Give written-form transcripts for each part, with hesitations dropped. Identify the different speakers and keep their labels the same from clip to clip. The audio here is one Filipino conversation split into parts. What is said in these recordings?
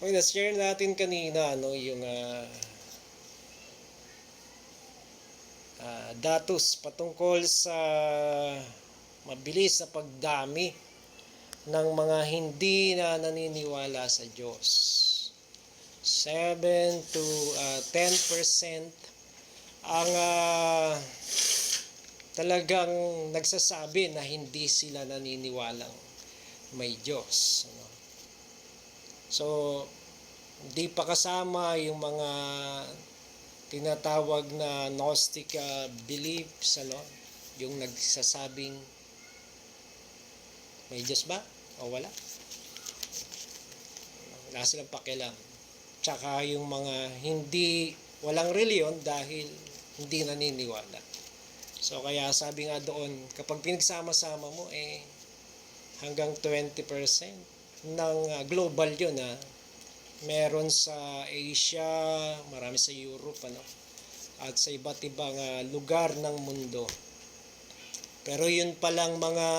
Speaker 1: Okay, na-share natin kanina yung datos patungkol sa mabilis na pagdami ng mga hindi na naniniwala sa Diyos. 7 to 10% ang talagang nagsasabi na hindi sila naniniwalang may Diyos. So, hindi pa kasama yung mga tinatawag na Gnostic beliefs, yung nagsasabing may Diyos ba o wala? Wala silang pakialam. Tsaka yung mga walang reliyon dahil hindi naniniwala. So kaya sabi nga doon, kapag pinagsama-sama mo hanggang 20% ng global yun meron sa Asia, marami sa Europe at sa iba't ibang lugar ng mundo. Pero yun palang mga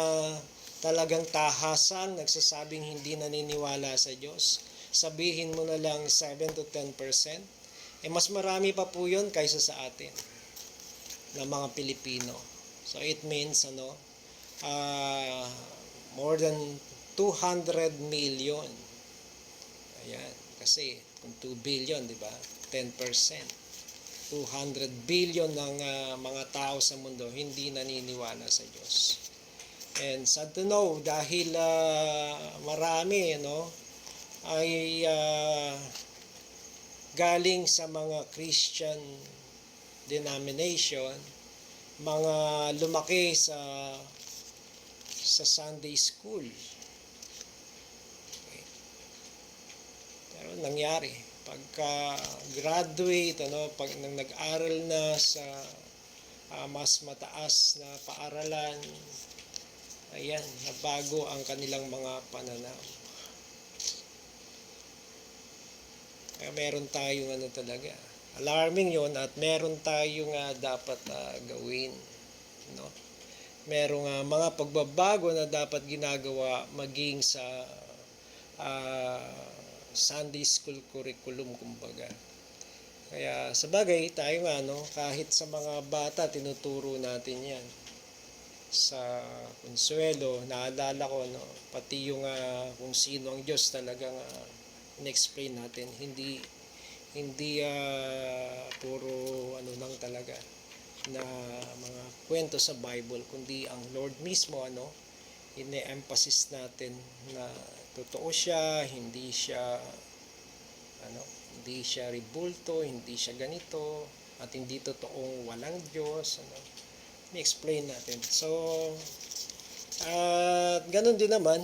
Speaker 1: talagang tahasang nagsasabing hindi naniniwala sa Diyos, sabihin mo na lang 7 to 10%, mas marami pa po yun kaysa sa atin na mga Pilipino. So it means more than 200 million. Ayan, kasi kung 2 billion, di ba? 10%. 200 billion ng mga tao sa mundo hindi naniniwala sa Diyos. And sad to know, dahil marami ay galing sa mga Christian denomination, mga lumaki sa Sunday school. Okay. Pero nangyari, pagka graduate, pag nag-aral na sa mas mataas na paaralan, ayan, nabago ang kanilang mga pananaw. Kaya meron tayong talaga. Alarming yon at meron tayong dapat gawin. Merong mga pagbabago na dapat ginagawa maging sa Sunday school curriculum, kumbaga. Kaya sa bagay, tayo kahit sa mga bata, tinuturo natin yan. Sa Consuelo, naalala ko, pati yung kung sino ang Diyos talagang in-explain natin. Hindi puro lang talaga na mga kwento sa Bible, kundi ang Lord mismo ine-emphasize natin na totoo siya, hindi siya ribulto, hindi siya ganito, at hindi totoong walang Diyos. I-explain natin. So ganun din naman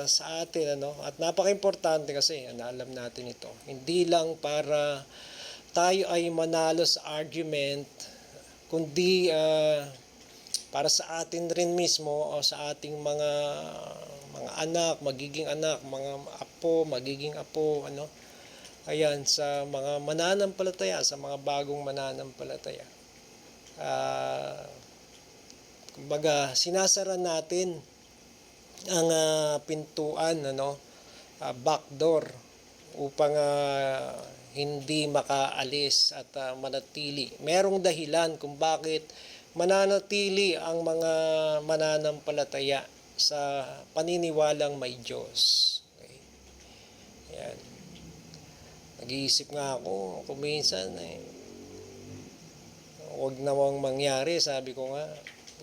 Speaker 1: sa atin at napaka-importante kasi alam natin ito. Hindi lang para tayo ay manalo sa argument, kundi para sa atin rin mismo o sa ating mga anak, magiging anak, mga apo, magiging apo, ayan, sa mga mananampalataya, sa mga bagong mananampalataya. Kumbaga, sinasara natin ang pintuan, backdoor, upang hindi makaalis at manatili. Merong dahilan kung bakit mananatili ang mga mananampalataya sa paniniwalang may Diyos. Okay. Ayan. Nag-iisip nga ako kung minsan huwag namang mangyari, sabi ko nga,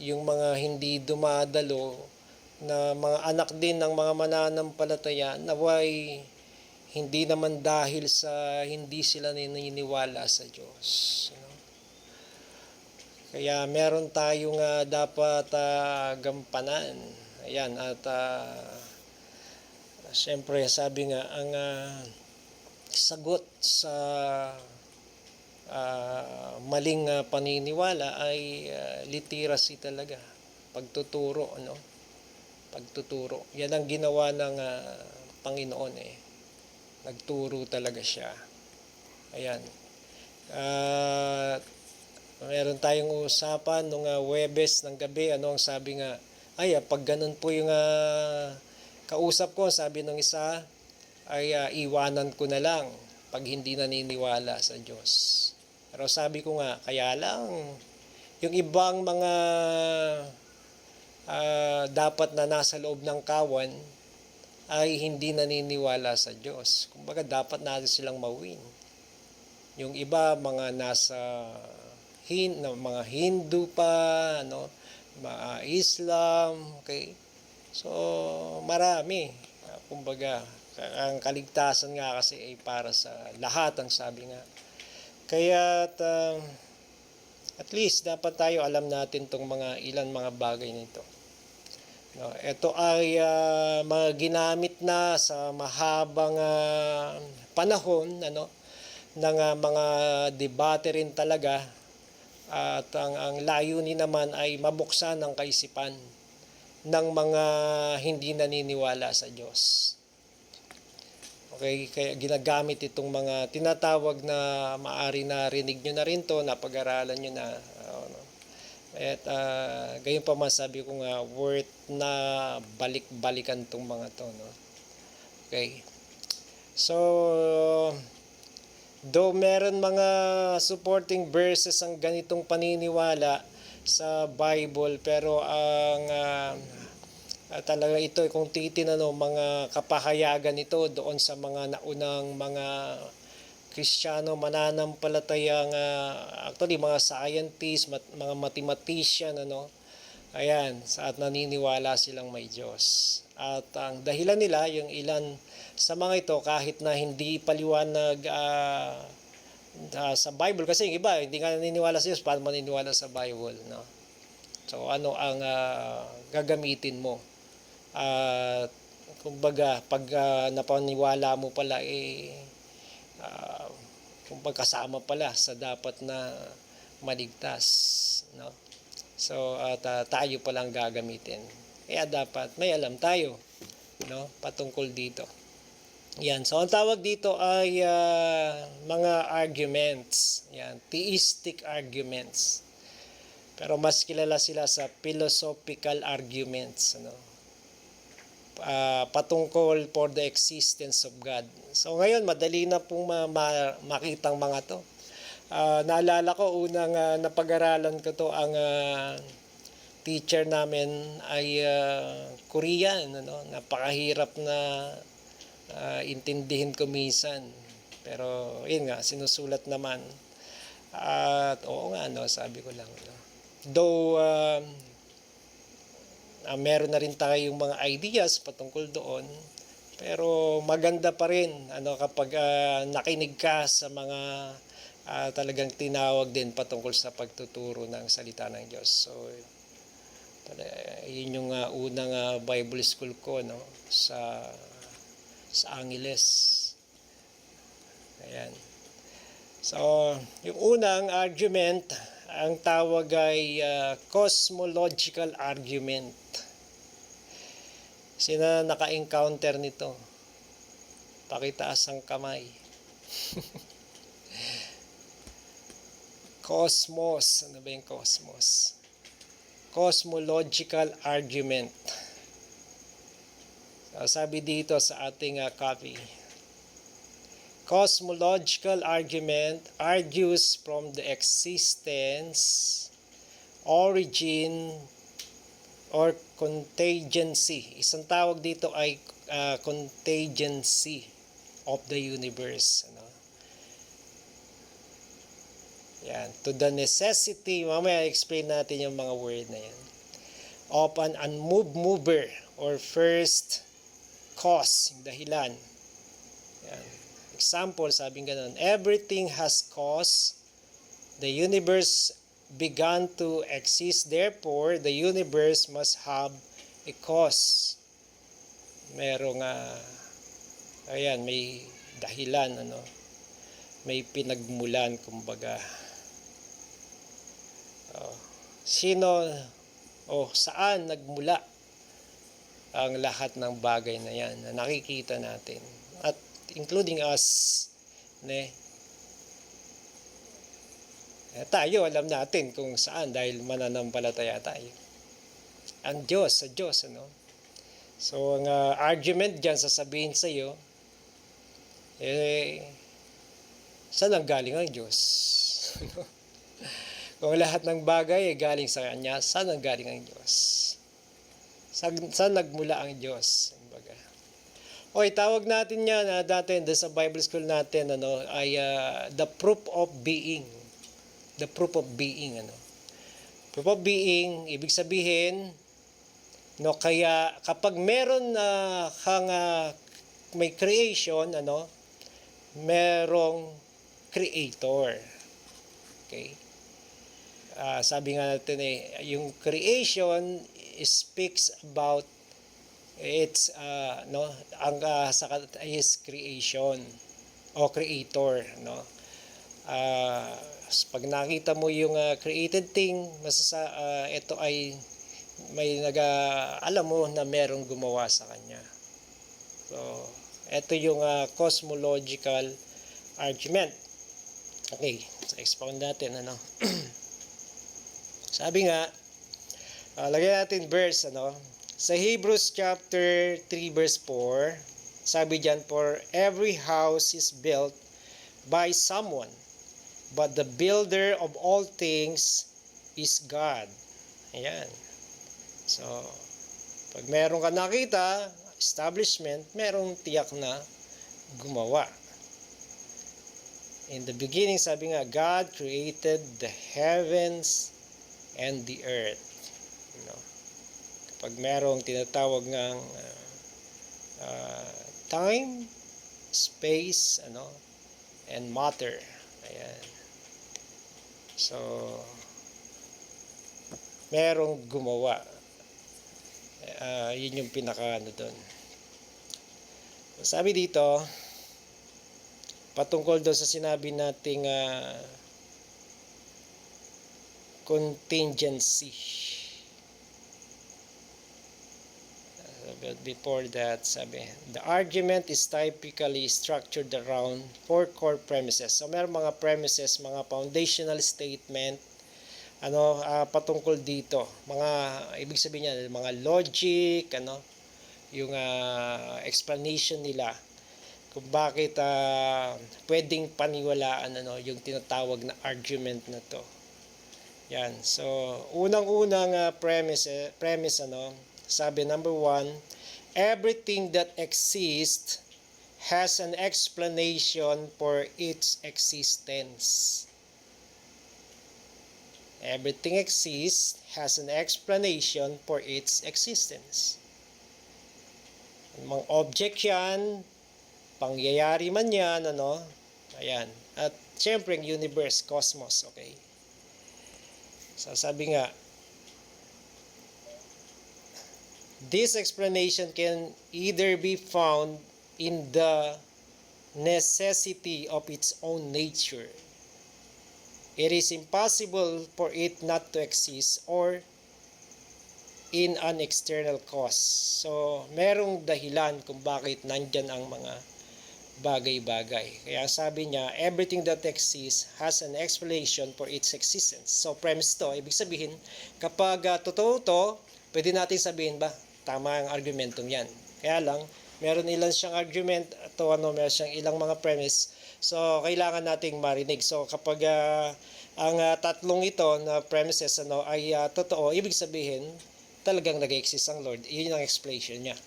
Speaker 1: yung mga hindi dumadalo na mga anak din ng mga mananampalataya, naway hindi naman dahil sa hindi sila naniniwala sa Diyos. Kaya meron tayong dapat gampanan. Ayan, at siyempre sabi nga, ang sagot sa maling paniniwala ay literacy talaga, pagtuturo, pagtuturo. Yan ang ginawa ng Panginoon nagturo talaga siya. Ayan. Meron tayong usapan nung Huwebes ng gabi, ang sabi nga, pag ganun po yung kausap ko, sabi ng isa, ay iwanan ko na lang pag hindi naniniwala sa Diyos. Pero sabi ko nga, kaya lang, yung ibang mga dapat na nasa loob ng kawan ay hindi naniniwala sa Diyos. Kumbaga, dapat natin silang mawin. Yung iba, mga nasa mga Hindu pa, ano, mga Islam, okay? So, marami. Kumbaga, ang kaligtasan nga kasi ay para sa lahat, ang sabi nga. Kaya at least dapat tayo alam natin tong mga mga bagay nito. No, ito ay mga ginamit na sa mahabang panahon, ano, ng mga debate rin talaga, at ang layunin naman ay mabuksan ang kaisipan ng mga hindi naniniwala sa Diyos. Okay, kaya ginagamit itong mga tinatawag na maari na rinig nyo na rin to, napag-aralan nyo na. At gayon pa man sabi ko nga, worth na balik-balikan itong mga to. No? Okay. So, though meron mga supporting verses ang ganitong paniniwala sa Bible, pero ang talaga ito, kung titingnan mga kapahayagan ito doon sa mga naunang mga Kristiyano, mananampalatayang actually mga scientists, mga mathematician, ano, ayan, at naniniwala silang may Diyos. At ang dahilan nila, yung ilan sa mga ito, kahit na hindi paliwanag sa Bible, kasi yung iba hindi nga naniniwala sa Diyos, paano maniniwala sa Bible, no? So ano ang gagamitin mo? Kumbaga, pag napaniwala mo pala, kung pagkasama pala sa dapat na maligtas, no? So tayo palang gagamitin. Kaya dapat may alam tayo, no, patungkol dito. Yan. So ang tawag dito ay mga arguments. Yan, theistic arguments. Pero mas kilala sila sa philosophical arguments, ano? Patungkol for the existence of God. So ngayon, madali na pong makitang mga to. Naalala ko, unang napag-aralan ko to, ang teacher namin ay Korean. Ano? Napakahirap na intindihin ko minsan. Pero yun nga, sinusulat naman. At oo nga, no, sabi ko lang. No? Though, meron na rin tayong mga ideas patungkol doon, pero maganda pa rin ano, kapag nakinig ka sa mga talagang tinawag din patungkol sa pagtuturo ng salita ng Diyos. So, yun yung unang Bible school ko, no, sa Angeles. Ayan. So, yung unang argument, ang tawag ay cosmological argument. Sino naka-encounter nito? Pakitaas ang kamay. Cosmos. Ano ba yung cosmos? Cosmological argument. So, sabi dito sa ating copy. Cosmological argument argues from the existence, origin, or contingency. Isang tawag dito ay contingency of the universe. Ano? Yan. To the necessity, mamaya explain natin yung mga word na yan, of an unmoved mover or first cause, dahilan. Yan. Example, sabing ganun, everything has cause, the universe began to exist, therefore the universe must have a cause. Merong ayan, may dahilan, ano, may pinagmulan, kumbaga. Sino saan nagmula ang lahat ng bagay na yan na nakikita natin, at including us, ne? Tayo, alam natin kung saan dahil mananampalataya tayo. Sa Diyos, ano? So, ang argument dyan, sasabihin sa iyo, Eh, saan ang galing ang Diyos? Kung lahat ng bagay ay galing sa Kanya, saan ang galing ang Diyos? Saan nagmula ang Diyos? Kumbaga. Okay, tawag natin yan dati sa Bible school natin ay the proof of being. The proof of being. Proof of being, ibig sabihin, kaya kapag meron kang may creation, merong creator. Okay? Sabi nga natin yung creation speaks about it's his creation o creator, pag nakita mo yung created thing, ito ay may alam mo na merong gumawa sa kanya. So ito yung cosmological argument. Okay, so expound natin sabi nga, lagyan natin verse sa Hebrews chapter 3 verse 4, sabi diyan, for every house is built by someone, but the builder of all things is God. Ayan. So, pag meron ka nakita, establishment, merong tiyak na gumawa. In the beginning, sabi nga, God created the heavens and the earth. Kapag merong tinatawag ng time, space, and matter. Ayan. So, merong gumawa. Yun yung pinaka doon. Sabi dito, patungkol doon sa sinabi nating contingency. But before that, sabi, the argument is typically structured around 4 core premises. So, meron mga premises, mga foundational statement, patungkol dito. Ibig sabihin niya, mga logic, yung explanation nila kung bakit pwedeng paniwalaan, yung tinatawag na argument na to. Yan. So, unang-unang premise, sabi number 1, everything that exists has an explanation for its existence. Everything exists has an explanation for its existence. Mga object yan, pangyayari man yan, ayan. At syempre, universe, cosmos, okay? So, sabi nga, this explanation can either be found in the necessity of its own nature. It is impossible for it not to exist or in an external cause. So, merong dahilan kung bakit nandyan ang mga bagay-bagay. Kaya sabi niya, everything that exists has an explanation for its existence. So, premise to, ibig sabihin, kapag totoo to, pwede natin sabihin ba, tama ang argumentong yan. Kaya lang, meron ilan siyang argument, meron siyang ilang mga premise. So, kailangan nating marinig. So, kapag ang tatlong ito na premises ay totoo, ibig sabihin, talagang nag-exist ang Lord. Yun ang explanation niya.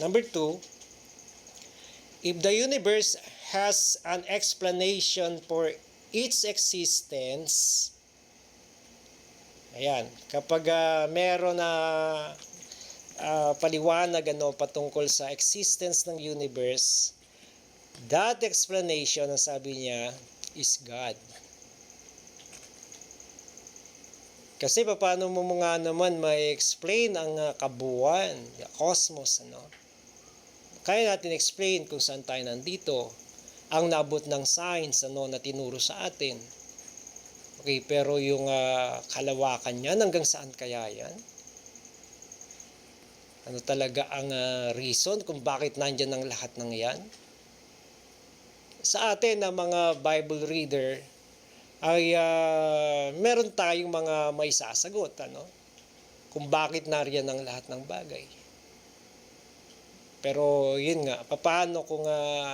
Speaker 1: Number 2, if the universe has an explanation for its existence, ayan, kapag meron na paliwanag patungkol sa existence ng universe, that explanation, ang sabi niya, is God. Kasi paano mo nga naman ma-explain ang kabuuan, cosmos, Kaya natin explain kung saan tayo nandito, ang nabot ng science na tinuro sa atin. Okay, pero yung kalawakan niyan, hanggang saan kaya yan? Ano talaga ang reason kung bakit nandyan ang lahat ng yan? Sa atin na mga Bible reader, ay meron tayong mga may sasagot, kung bakit nariyan ang lahat ng bagay. Pero yun nga, paano kung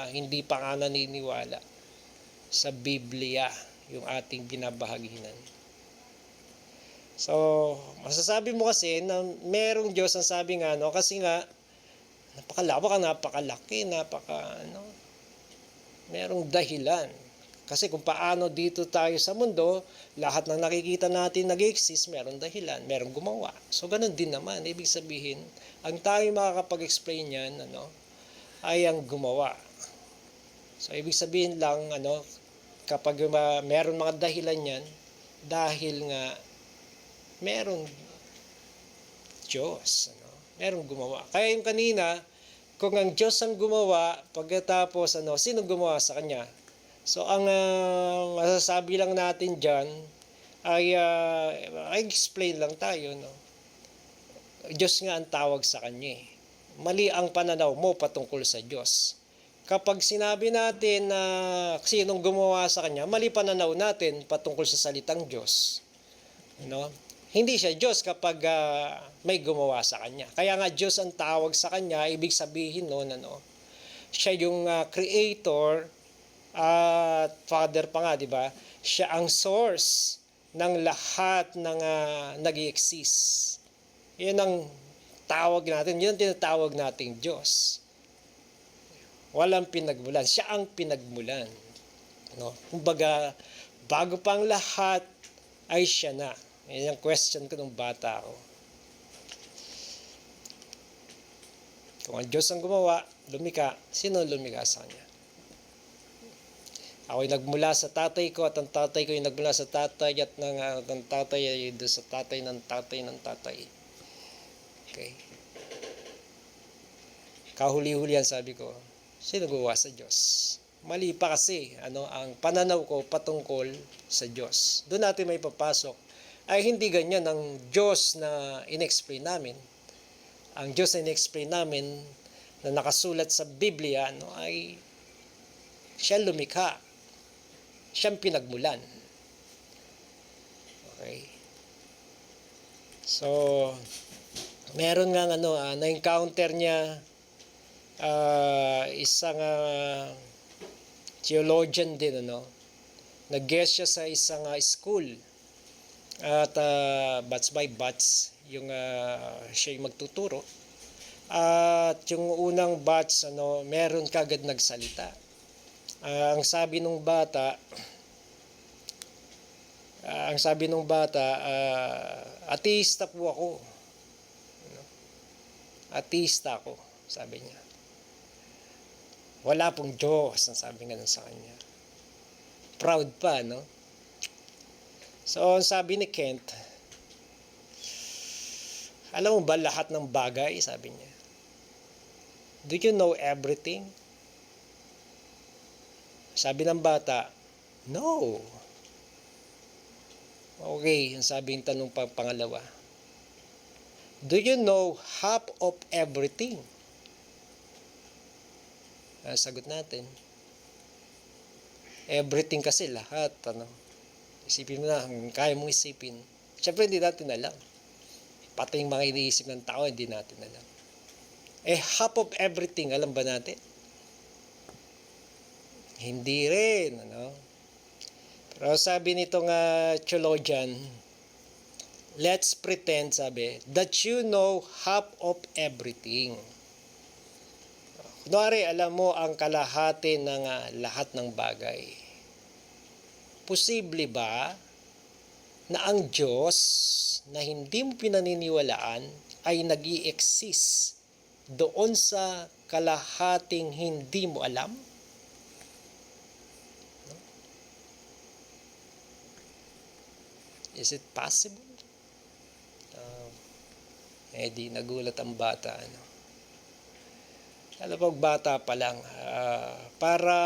Speaker 1: hindi pa nga naniniwala sa Biblia yung ating binabahaginan? So, masasabi mo kasi na merong Diyos ang sabi nga, no? Kasi nga, napakalaki, merong dahilan. Kasi kung paano dito tayo sa mundo, lahat ng nakikita natin nag-exist, merong dahilan, merong gumawa. So, ganun din naman. Ibig sabihin, ang tayo makakapag-explain yan, ay ang gumawa. So, ibig sabihin lang, kapag meron mga dahilan yan, dahil nga, merong Diyos, merong gumawa. Kaya yung kanina, kung ang Diyos ang gumawa, pagkatapos, sino gumawa sa Kanya? So, ang masasabi lang natin dyan, ay explain lang tayo, Diyos nga ang tawag sa Kanya. Mali ang pananaw mo patungkol sa Diyos. Kapag sinabi natin na sinong gumawa sa Kanya, mali pananaw natin patungkol sa salitang Diyos. Hindi siya Diyos kapag may gumawa sa Kanya. Kaya nga Diyos ang tawag sa Kanya, ibig sabihin siya yung creator at Father pa nga, di ba? Siya ang source ng lahat ng nag-i-exist. Yan ang tawag natin, yun ang tinatawag nating Diyos. Walang pinagmulan, siya ang pinagmulan. Kumbaga, bago pang lahat ay siya na. Yan ang question ko nung bata ako. Kung ang Diyos ang gumawa, lumika, sino lumika sa Kanya? Ako'y nagmula sa tatay ko at ang tatay ko ay nagmula sa tatay at ng tatay ay doon sa tatay ng tatay ng tatay. Okay. Kahuli-hulihan sabi ko, sino gumawa sa Diyos? Mali pa kasi ang pananaw ko patungkol sa Diyos. Doon natin may papasok. Ay hindi ganyan ang Diyos na in-explain namin. Ang Diyos na in-explain namin na nakasulat sa Biblia ay siya lumikha. Siyang pinagmulan. Okay. So, meron nga na-encounter niya isang theologian din, nag-guest siya sa isang school. At batch by batch, yung siya yung magtuturo. At yung unang batch, meron kagad nagsalita. Ang sabi nung bata, ateista po ako. Ateista ako, sabi niya. Wala pong Diyos, ang sabi nga sa kanya. Proud pa, So, ang sabi ni Kent, alam mo ba lahat ng bagay, sabi niya. Do you know everything? Sabi ng bata, no. Okay, ang sabi ng tanong pangalawa. Do you know half of everything? Sagot natin. Everything kasi lahat, Isipin mo na, kaya mong isipin. Siyempre, hindi natin alam. Pati yung mga iniisip ng tao, hindi natin alam. Half of everything, alam ba natin? Hindi rin, Pero sabi nitong theologian, let's pretend, sabi, that you know half of everything. Kunwari, alam mo ang kalahati ng lahat ng bagay. Posible ba na ang Diyos na hindi mo pinaniniwalaan ay nag-i-exist doon sa kalahating hindi mo alam? Is it possible? Di nagulat ang bata. Alam mo, bata pa lang, para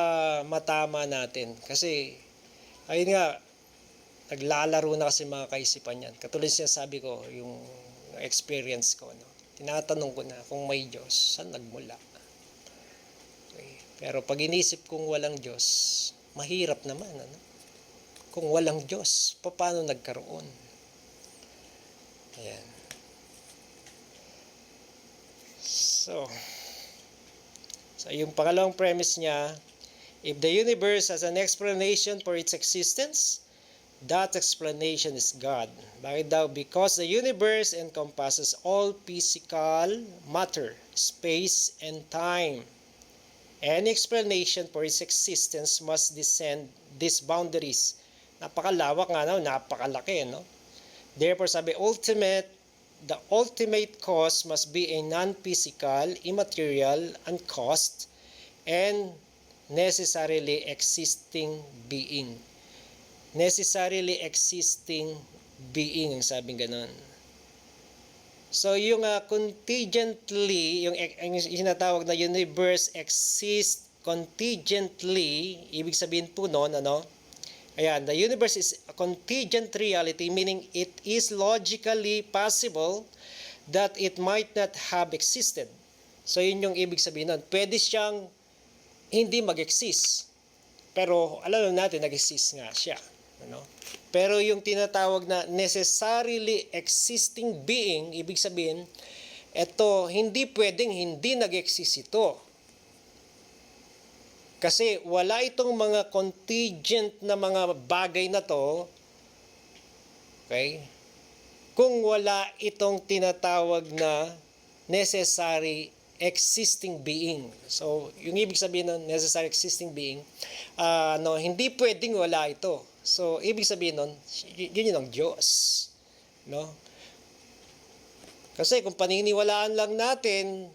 Speaker 1: matama natin. Kasi, ayun nga, naglalaro na kasi mga kaisipan yan. Katulad siya sabi ko, yung experience ko. Tinatanong ko na kung may Diyos, saan nagmula? Okay. Pero pag inisip kong walang Diyos, mahirap naman. Kung walang Diyos, paano nagkaroon? Ayan. So, So, yung pangalawang premise niya, if the universe has an explanation for its existence, that explanation is God. Bakit daw? Because the universe encompasses all physical matter, space, and time. Any explanation for its existence must descend these boundaries. Napakalawak nga, no? Napakalaki, no? Therefore, sabi, the ultimate cause must be a non-physical, immaterial, uncaused, and necessarily existing being. Necessarily existing being, ang sabing ganon. So, yung contingently, yung sinatawag na universe exists contingently, ibig sabihin po noon, ayan, the universe is a contingent reality, meaning it is logically possible that it might not have existed. So, yun yung ibig sabihin nun. Pwede siyang hindi mag-exist. Pero, alam natin, nag-exist nga siya. Pero yung tinatawag na necessarily existing being, ibig sabihin, ito, hindi pwedeng hindi nag-exist ito. Kasi wala itong mga contingent na mga bagay na to, okay, kung wala itong tinatawag na necessary existing being. So, yung ibig sabihin ng necessary existing being, hindi pwedeng wala ito. So, ibig sabihin nun, yun ang Diyos. No? Kasi kung paniniwalaan lang natin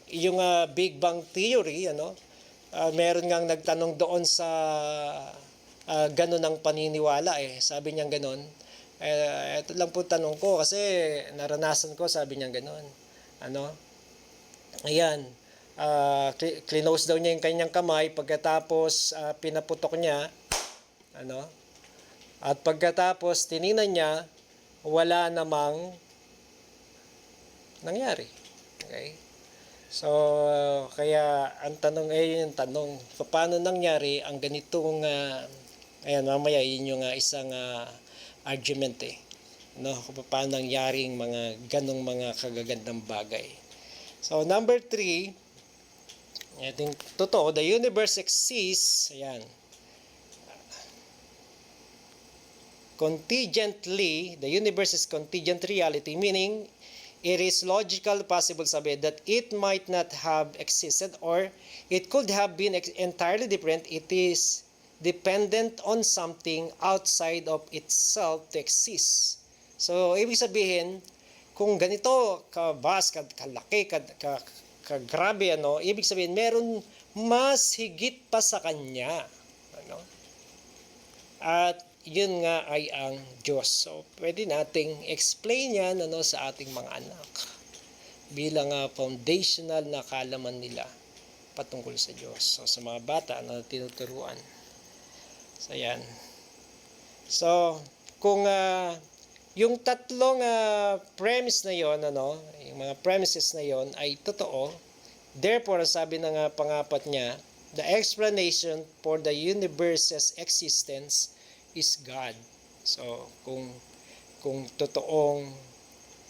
Speaker 1: yung Big Bang Theory, meron ngang nagtanong doon sa ganun ang paniniwala Sabi niya ganun. Ito lang po tanong ko kasi naranasan ko, sabi niya ganun. Ayan. Clinose daw niya yung kanyang kamay, pagkatapos pinaputok niya, at pagkatapos tiningnan niya, wala namang nangyari. Okay? So, kaya ang tanong yung tanong, paano nangyari ang ganitong, ayan, mamaya yun yung isang argument kung paano nangyari yung mga ganong mga kagagandang bagay. So, number 3, ito totoo, the universe exists, ayan, contingently, the universe is contingent reality, meaning it is logical possible sabi that it might not have existed or it could have been entirely different. It is dependent on something outside of itself to exist. So, ibig sabihin, kung ganito ka-vast, kalaki, kagrabe, ibig sabihin, meron mas higit pa sa kanya. At yun nga ay ang Diyos. So, pwede nating explain yan sa ating mga anak bilang foundational na kaalaman nila patungkol sa Diyos. So, sa mga bata na tinuturuan. So, yan. So, kung yung tatlong premise na yon, yung mga premises na yon ay totoo, therefore, sabi ng pangapat niya, the explanation for the universe's existence is God. So, kung totoong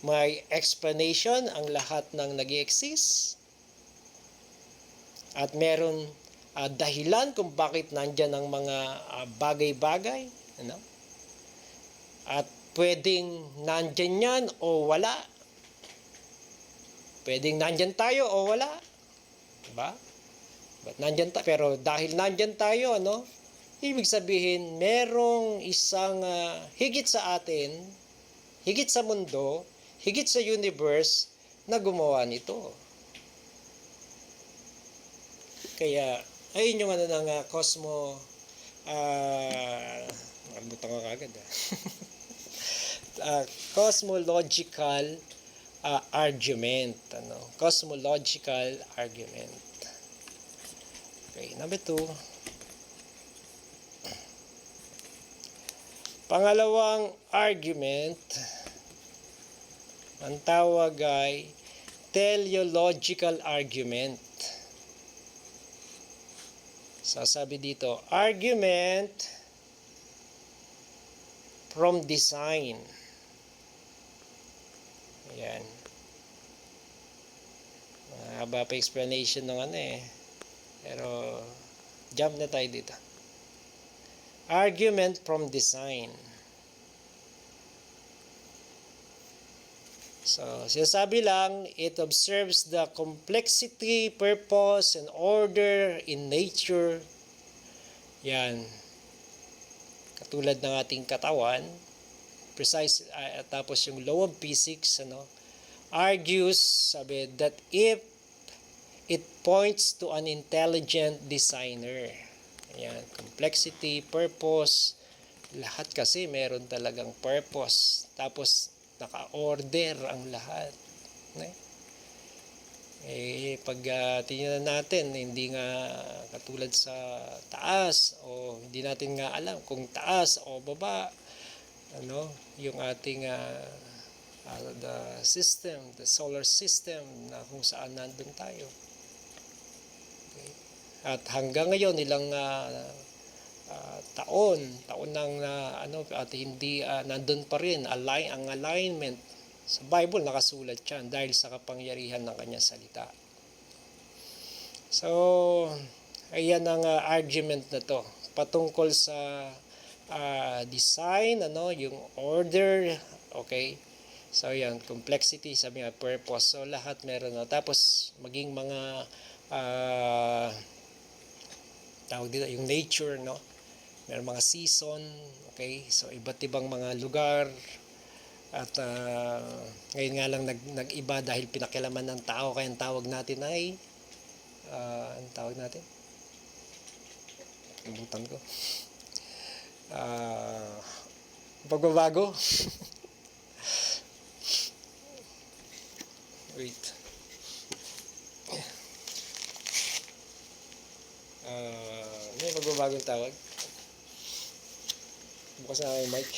Speaker 1: may explanation ang lahat ng nag-i-exist at meron dahilan kung bakit nandyan ang mga bagay-bagay, at pwedeng nandyan yan o wala. Pwedeng nandyan tayo o wala. Diba? But nandyan tayo, pero dahil nandyan tayo, ibig sabihin, merong isang higit sa atin, higit sa mundo, higit sa universe, na gumawa nito. Kaya, ayun yung ng nakalimutan ko kagad. Cosmological argument. Cosmological argument. Okay, number 2. Pangalawang argument, ang tawag ay teleological argument. Sasabi dito, argument from design. Ayan. Haba pa explanation ng ano eh. Pero, jump na tayo dito. Argument from design. So, sinasabi lang, it observes the complexity, purpose, and order in nature. Yan. Katulad ng ating katawan, precise, tapos yung law of physics, argues, sabi, that if it points to an intelligent designer. Yan. Complexity, purpose, lahat kasi meron talagang purpose. Tapos, naka-order ang lahat. Pag tingnan natin, hindi nga katulad sa taas o hindi natin nga alam kung taas o baba, yung ating the system, the solar system na kung saan nandun tayo. Okay. At hanggang ngayon, ilang taon nang at hindi nandun pa rin ang alignment sa Bible. Nakasulat yan dahil sa kapangyarihan ng kanyang salita. So ayan ang argument na to patungkol sa design, yung order. Okay, so yan, complexity, sabi nga, purpose, so lahat meron tapos maging mga tawag dito yung nature, meron mga season. Okay, so iba't ibang mga lugar. At ngayon nga lang nag-iba dahil pinakialaman ng tao, kaya ang tawag natin ay ang tawag natin, kalimutan ko, pagbabago. Wait, may pagbabagong tawag. Bukas na yung mic.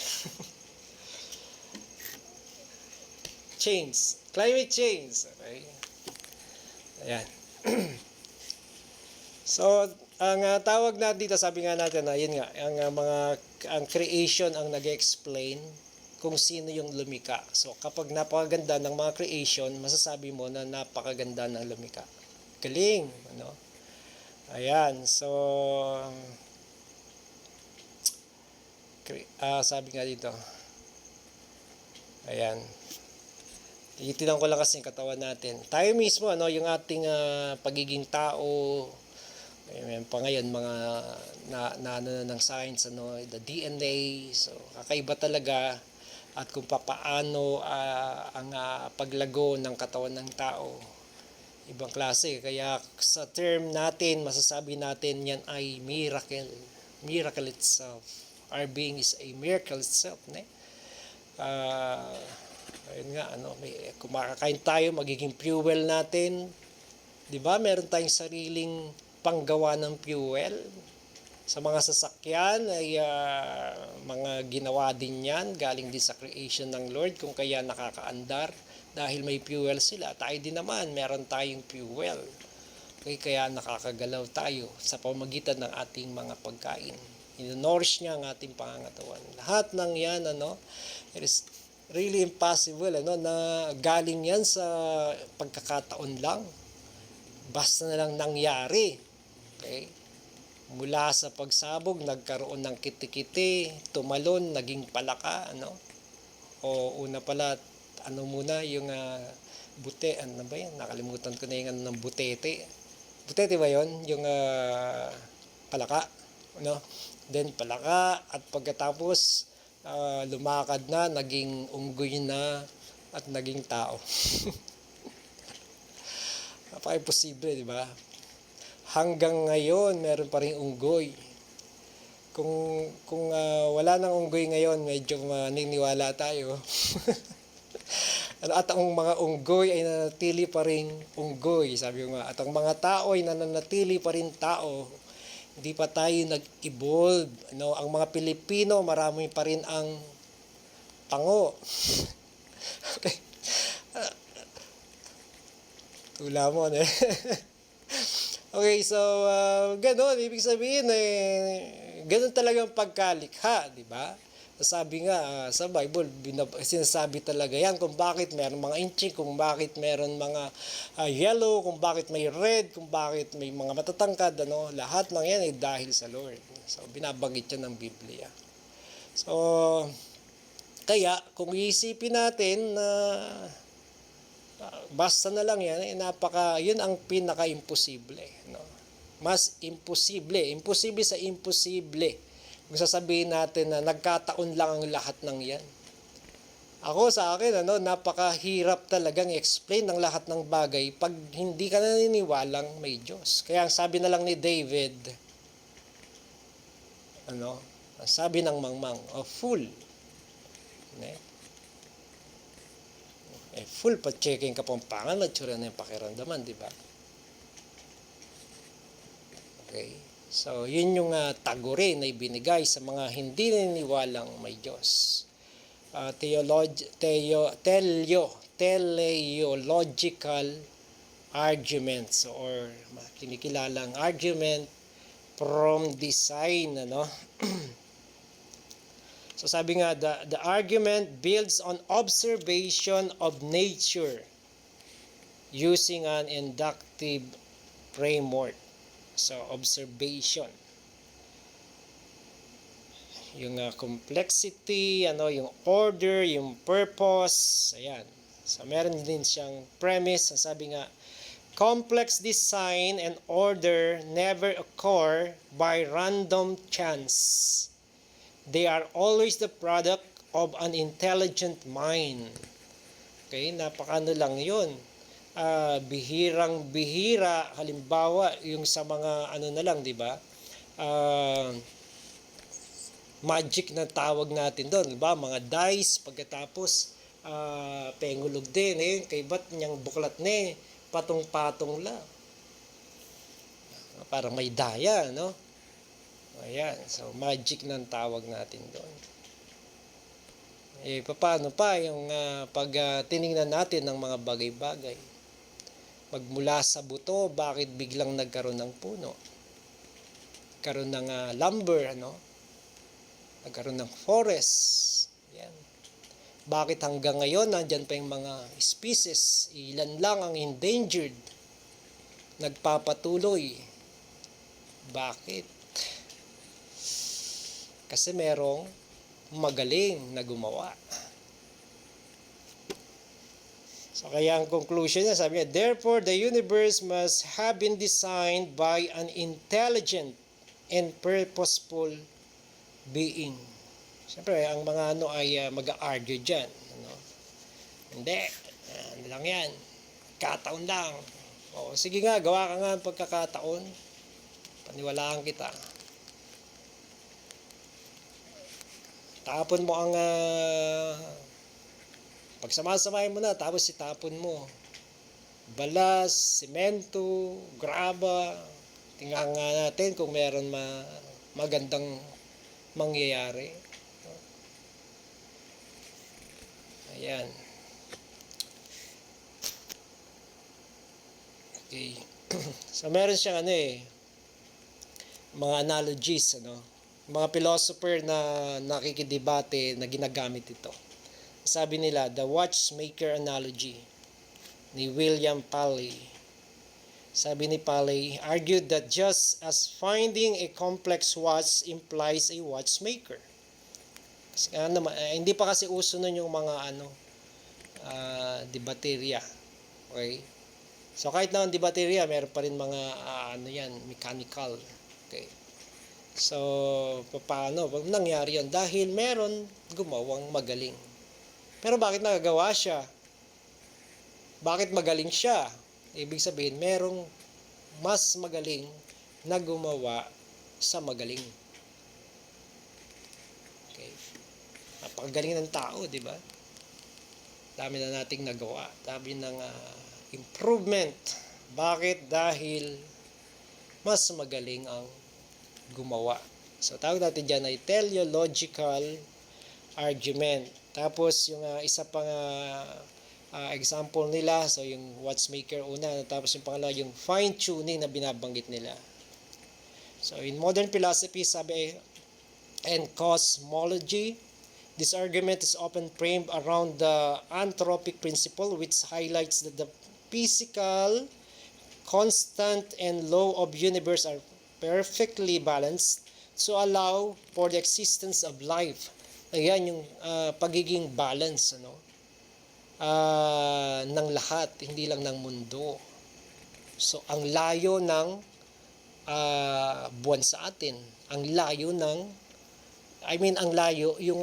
Speaker 1: Climate change. Okay. Ayan. So, ang tawag na dito, sabi nga natin, yun nga, ang creation ang nag-explain kung sino yung lumika. So, kapag napakaganda ng mga creation, masasabi mo na napakaganda ng lumika. Galing, Ayan, so sabi nga dito. Ayan. Titinan ko lang kasi yung katawan natin. Tayo mismo, yung ating pagiging tao, pa ngayon, mga ng science, the DNA, so kakaiba talaga, at kung papaano ang paglago ng katawan ng tao, ibang klase. Kaya sa term natin, masasabi natin yan ay miracle itself. Our being is a miracle itself. Ayun nga, kung makakain tayo, magiging fuel natin. Diba? Meron tayong sariling panggawa ng fuel. Sa mga sasakyan ay mga ginawa din yan, galing din sa creation ng Lord, kung kaya nakakaandar dahil may fuel sila. Tayo din naman, meron tayong fuel. Okay, kaya nakakagalaw tayo sa pamamagitan ng ating mga pagkain. Ino-nourish niya ang ating pangangatawan. Lahat ng yan, it is really impossible, na galing yan sa pagkakataon lang. Basta na lang nangyari. Okay? Mula sa pagsabog, nagkaroon ng kitikiti, tumalon, naging palaka, O una pala, muna, yung bute, ba yan? Nakalimutan ko na yung ng butete. Butete ba yun? Yung palaka, Then palaka, at pagkatapos, lumakad na, naging unggoy na, at naging tao. Napaka-imposible, di ba? Hanggang ngayon, meron pa rin unggoy. Kung wala nang unggoy ngayon, medyo maniniwala tayo. At ang mga unggoy ay nanatili pa rin unggoy, sabi ko nga. At ang mga tao ay nananatili pa rin tao. Hindi pa tayo nag-evolve. Ang mga Pilipino, marami pa rin ang pango. Okay. Tula mo, Okay, so gano'n, ibig sabihin ganun talagang pagkalikha, di ba? Sabi nga sa Bible, sinasabi talaga yan kung bakit meron mga inching, kung bakit meron mga yellow, kung bakit may red, kung bakit may mga matatangkad, ano, lahat ng yan ay dahil sa Lord. So, binabanggit yan ng Biblia. So, kaya, kung iisipin natin na basta na lang yan, yun ang pinaka-imposible. No? Mas imposible sa imposible. Kung sasabihin natin na nagkataon lang ang lahat ng yan. Ako sa akin, napakahirap talagang i-explain ng lahat ng bagay pag hindi ka naniniwalang may Diyos. Kaya ang sabi na lang ni David, sabi ng mangmang, fool. Full pa checking kapampangan, matsura na yung pakiramdaman, di ba? Okay. So, yun yung taguri na ibinigay sa mga hindi naniniwalang may Diyos. Teleological arguments or kinikilalang argument from design, So sabi nga, the argument builds on observation of nature using an inductive framework. So, observation. Yung complexity, yung order, yung purpose, ayan. So, meron din siyang premise. Sabi nga, complex design and order never occur by random chance. They are always the product of an intelligent mind. Okay, napakano lang yun. Bihirang-bihira, halimbawa, yung sa mga na lang, di ba? Magic na tawag natin doon, di ba? Mga dice, pagkatapos, pengulog din, kay ba't niyang buklat patong-patong lang. Parang may daya, no? Ayan, so magic na tawag natin doon. Paano pa yung pag tiningnan natin ng mga bagay-bagay? Magmula sa buto, bakit biglang nagkaroon ng puno? Nagkaroon ng lumber, Nagkaroon ng forest. Yan. Bakit hanggang ngayon, nandyan pa yung mga species, ilan lang ang endangered, nagpapatuloy. Bakit? Kasi merong magaling na gumawa. So, kaya ang conclusion niya, sabi niya, therefore, the universe must have been designed by an intelligent and purposeful being. Siyempre, ang mga ay mag-argue dyan. Hindi. Ano lang yan. Kataon lang. O, sige nga, gawa ka nga ng pagkakataon. Paniwalaan kita. Tapon mo ang pagsamasamahin mo na, tapos itapon mo. Balas, semento, graba. Tingnan nga natin kung meron magandang mangyayari. Ayan. Okay. So, meron siyang mga analogies, mga philosopher na nakikidebate na ginagamit ito. Sabi nila, the watchmaker analogy ni William Paley. Sabi ni Paley, argued that just as finding a complex watch implies a watchmaker. Kasi, hindi pa kasi uso nun yung mga debaterya. Okay? So kahit naman debaterya, meron pa rin mga mechanical. Okay? So, paano? Pag nangyari yun? Dahil meron gumawang magaling. Pero bakit nagagawa siya? Bakit magaling siya? Ibig sabihin, merong mas magaling na gumawa sa magaling. Okay. Napakagaling ng tao, di ba? Dami na nating nagawa. Dami ng improvement. Bakit? Dahil mas magaling ang gumawa. So, tawag natin dyan ay teleological argument. Tapos, yung isa pang example nila, so yung watchmaker una, tapos yung pangalawa, yung fine-tuning na binabanggit nila. So, in modern philosophy, sabi, and cosmology, This argument is often framed around the anthropic principle, which highlights that the physical, constant, and law of universe are perfectly balanced to allow for the existence of life. Ayan yung pagiging balance, ng lahat, hindi lang ng mundo. So, ang layo ng buwan sa atin, ang layo ng ang layo, yung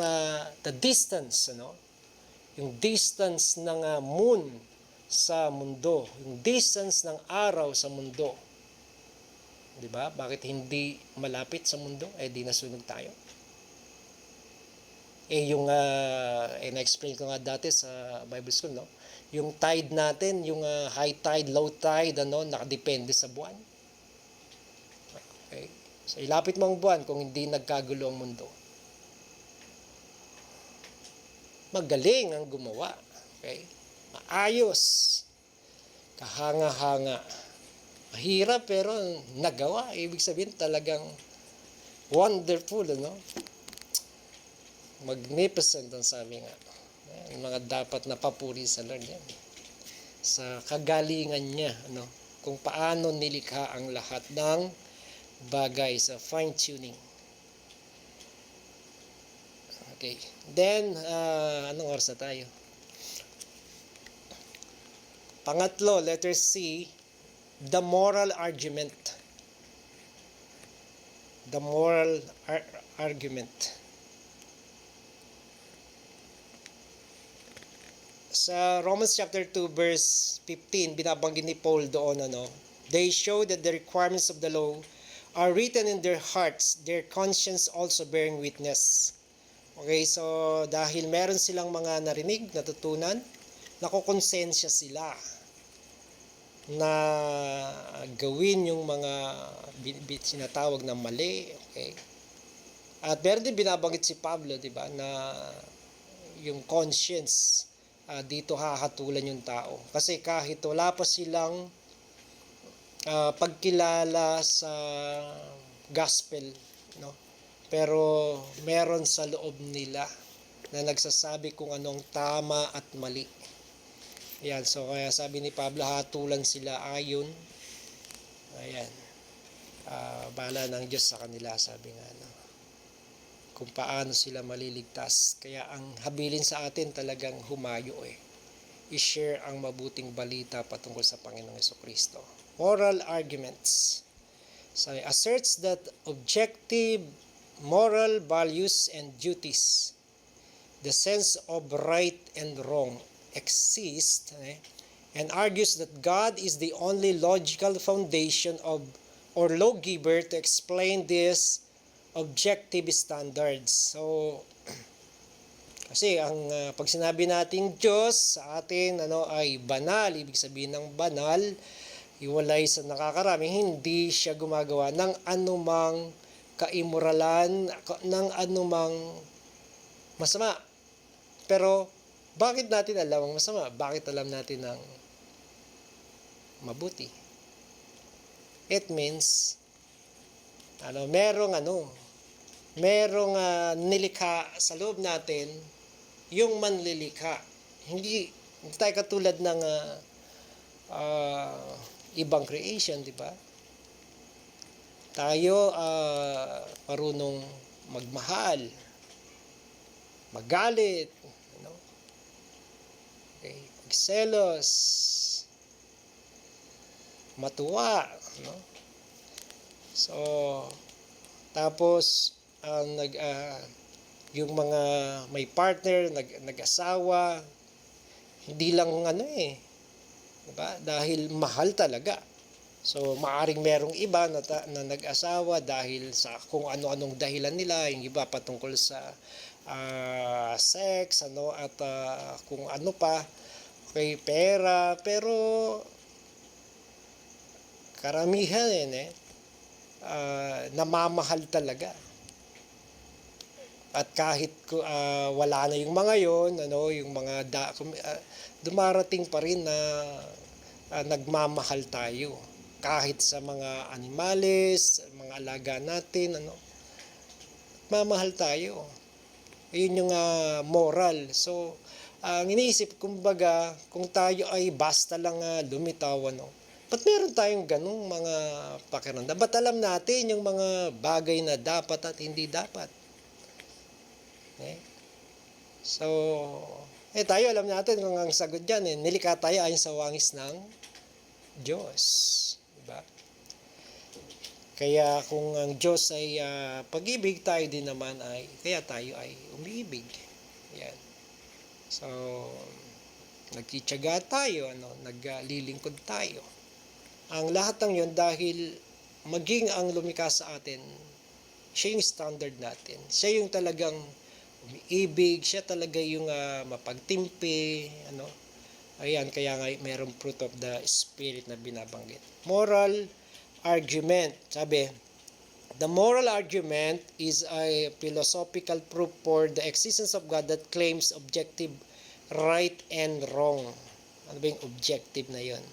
Speaker 1: the distance, yung distance ng moon sa mundo, yung distance ng araw sa mundo. 'Di ba? Bakit hindi malapit sa mundo? Di nasunog tayo. Yung na-explain ko nga dati sa Bible School, yung tide natin, yung high tide, low tide, nakadepende sa buwan. Okay? So, ilapit mo ang buwan kung hindi nagkagulo ang mundo. Magaling ang gumawa. Okay? Maayos. Kahanga-hanga. Mahirap pero nagawa. Ibig sabihin talagang wonderful, Magnificent ang sabi nga. Yung mga dapat na papuri sa Lord yan. Sa kagalingan niya, kung paano nilikha ang lahat ng bagay sa fine-tuning. Okay. Then, anong oras na tayo? Pangatlo, letter C, the moral argument. The moral argument. Sa Romans chapter 2 verse 15, binabanggit ni Paul doon, they show that the requirements of the law are written in their hearts, their conscience also bearing witness. Okay, so dahil meron silang mga narinig, natutunan, nakukonsensya sila na gawin yung mga sinatawag na mali. Okay? At meron din binabanggit si Pablo, di ba, na yung conscience, dito hahatulan yung tao. Kasi kahit wala pa silang pagkilala sa gospel, pero meron sa loob nila na nagsasabi kung anong tama at mali. Ayan, so kaya sabi ni Pablo, hatulan sila ayon. Ayan. Bahala ng Diyos sa kanila, sabi nga, kung paano sila maliligtas. Kaya ang habilin sa atin talagang humayo i-share ang mabuting balita patungkol sa Panginoong Jesucristo. Moral arguments. So, asserts that objective moral values and duties, the sense of right and wrong, exist, and argues that God is the only logical foundation of or lawgiver to explain these objective standards. So, kasi ang pag sinabi nating Diyos sa atin ay banal, ibig sabihin ng banal, iwalay sa nakakarami, hindi siya gumagawa ng anumang kaimoralan, ng anumang masama. Pero, bakit natin alam ang masama? Bakit alam natin ang mabuti? It means, merong nilikha sa loob natin yung manlilikha. Hindi tayo katulad ng ibang creation, di ba? Tayo marunong magmahal, magalit, okay, magselos, matuwa, So, tapos yung mga may partner, nag-asawa, hindi lang diba? Dahil mahal talaga. So, maaring merong iba na nag-asawa dahil sa kung ano-anong dahilan nila, yung iba patungkol sa sex, at kung ano pa, okay, pera, pero karamihan namamahal talaga. At kahit wala na yung mga yon, yung mga dumarating pa rin na nagmamahal tayo. Kahit sa mga animales, mga alaga natin, mamahal tayo. Ayun yung moral. So, ang iniisip, kumbaga, kung tayo ay basta lang lumitaw, ano, ba't meron tayong ganung mga pakiramdam? Ba't alam natin yung mga bagay na dapat at hindi dapat? Okay? So, tayo alam natin kung ang sagot dyan, nilikha tayo ayon sa wangis ng Diyos. Diba? Kaya kung ang Diyos ay pag-ibig, tayo din naman kaya tayo ay umiibig. Yan. So, nagtitiyaga tayo, naglilingkod tayo. Ang lahat ng yun dahil maging ang lumikha sa atin, siya yung standard natin. Siya yung talagang umiibig, siya talaga yung mapagtimpi, Ayan, kaya nga mayroong fruit of the Spirit na binabanggit. Moral argument. Sabi, the moral argument is a philosophical proof for the existence of God that claims objective right and wrong. Ano ba yung objective na yun?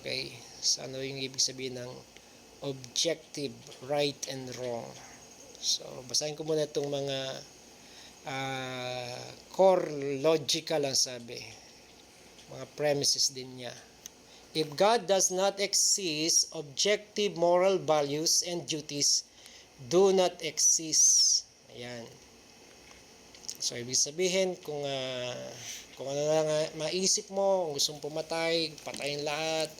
Speaker 1: Okay, so ano yung ibig sabihin ng objective right and wrong? So, basahin ko muna itong mga core logical ang sabi. Mga premises din niya. If God does not exist, objective moral values and duties do not exist. Ayan. So, ibig sabihin, kung ano lang maisip mo, kung gusto mong pumatay, patayin lahat,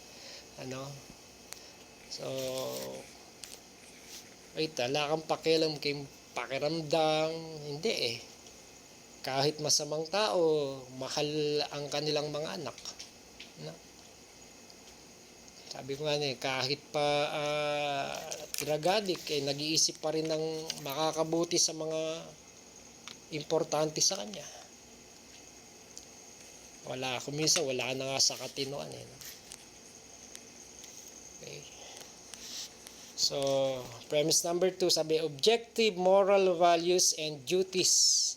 Speaker 1: So, wala kang pakialam kay pakiramdam, hindi Kahit masamang tao, mahal ang kanilang mga anak. Sabi ko nga kahit pa drug-addict, nag-iisip pa rin ng makakabuti sa mga importante sa kanya. Minsan wala na nga sa katinoan Okay. So, premise number 2, sabi, objective moral values and duties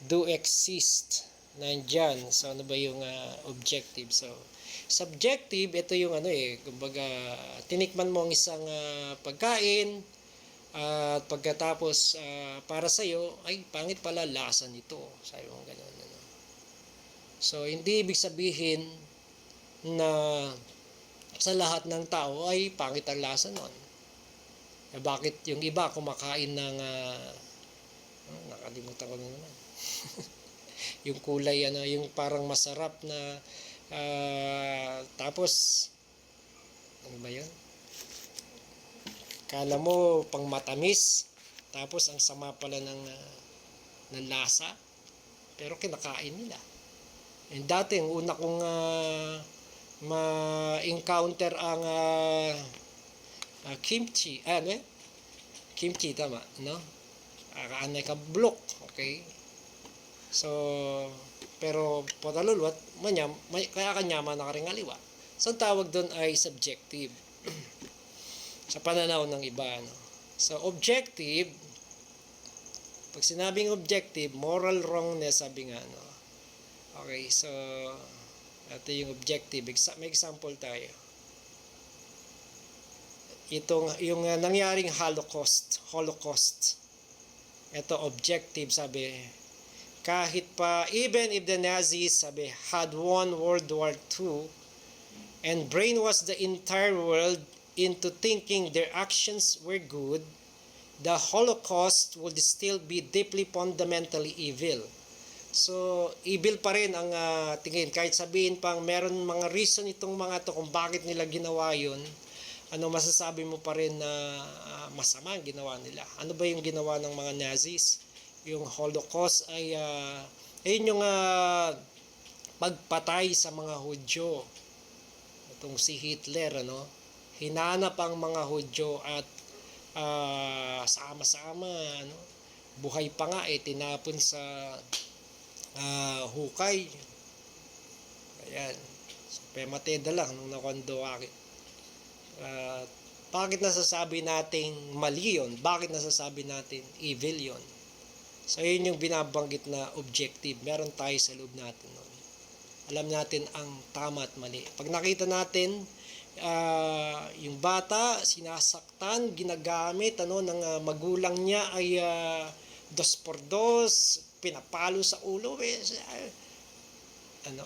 Speaker 1: do exist. Nandyan. So, ano ba yung objective? So, subjective, ito yung kumbaga, tinikman mo ang isang pagkain, at pagkatapos, para sa'yo, ay, pangit pala lasa nito. Sabi mo gano'n. So, hindi ibig sabihin na sa lahat ng tao ay pangit ang lasa nun. Bakit yung iba kumakain ng nakalimutan ko na naman. Yung kulay yung parang masarap na tapos ano ba yun? Kala mo pang matamis, tapos ang sama pala ng lasa, pero kinakain nila. And dati ang una kong ma-encounter ang kimchi, kimchi, tama, kaanay ka blok, okay? So, pero potalulwat, kaya kanyama na karing aliwa. So, ang tawag doon ay subjective. Sa pananaw ng iba, So, objective, pag sinabing objective, moral wrongness, sabi nga, Okay, so, ito yung objective. May example tayo. Yung nangyaring Holocaust. Ito, objective, sabi, kahit pa, even if the Nazis, sabi, had won World War II and brainwashed the entire world into thinking their actions were good, the Holocaust would still be deeply fundamentally evil. So, evil pa rin ang tingin. Kahit sabihin pang meron mga reason itong mga to kung bakit nila ginawa yun, masasabi mo pa rin na masama ang ginawa nila. Ano ba yung ginawa ng mga Nazis? Yung Holocaust ay ayun yung pagpatay sa mga Hudyo. Itong si Hitler, hinanap ang mga Hudyo at sama-sama, buhay pa nga tinapon sa hukay. Ayan. So, pemateda lang nung nakondo akin. Bakit nasasabi nating mali yun? Bakit nasasabi natin evil yun? So, yun yung binabanggit na objective. Meron tayo sa loob natin nun. Alam natin ang tama at mali. Pag nakita natin yung bata sinasaktan, ginagamit ng magulang niya ay dos por dos, pinapalo sa ulo, ano,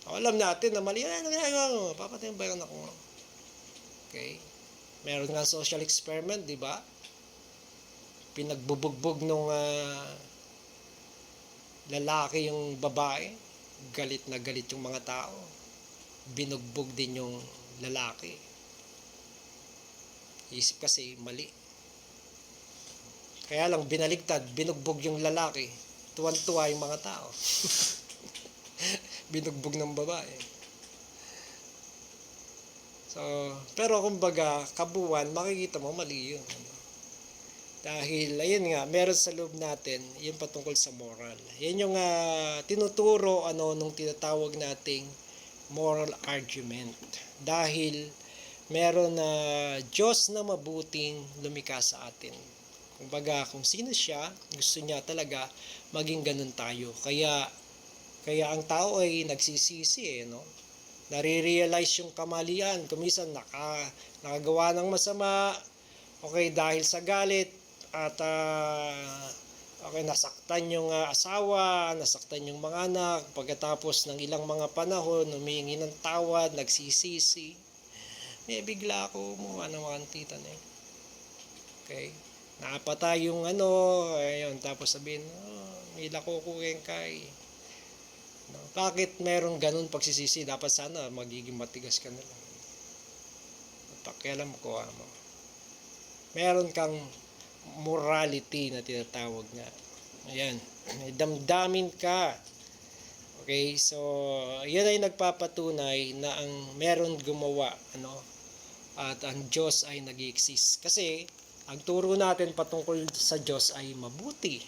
Speaker 1: alam natin na mali, ano ginagawa mo? Papatayin ba yung anak mo? Okay? Meron nga social experiment, di ba? Pinagbubugbog nung lalaki yung babae. Galit na galit yung mga tao. Binugbog din yung lalaki. Isip kasi mali. Kaya lang binaligtad, binugbog yung lalaki. Tuwan-tuwa yung mga tao. Binugbog ng babae. So, pero kumbaga, kabuuan, makikita mo mali yun. Dahil, ayun nga, meron sa loob natin, yun patungkol sa moral. Yan yung tinuturo, nung tinatawag nating moral argument. Dahil, meron na Diyos na mabuting lumikha sa atin. Kumbaga, kung sino siya, gusto niya talaga maging ganun tayo. Kaya ang tao ay nagsisisi, no? Nare-realize yung kamalian. Kumisan nakagawa ng masama, okay, dahil sa galit, at okay, nasaktan yung asawa, nasaktan yung mga anak, pagkatapos ng ilang mga panahon, humihingi ng tawad, nagsisisi. May bigla ako umuha ng mga tita na yun. Okay? Napatay yung ayun, tapos sabihin, may lakukuhin kay. Bakit merong ganun pagsisisi? Dapat sana magiging matigas ka na lang. Pakialam ko mo. Meron kang morality na tinatawag nga. Ayan. May damdamin ka. Okay? So, yan ay nagpapatunay na ang meron gumawa, at ang Diyos ay nag-i-exist. Kasi, ang turo natin patungkol sa Diyos ay mabuti,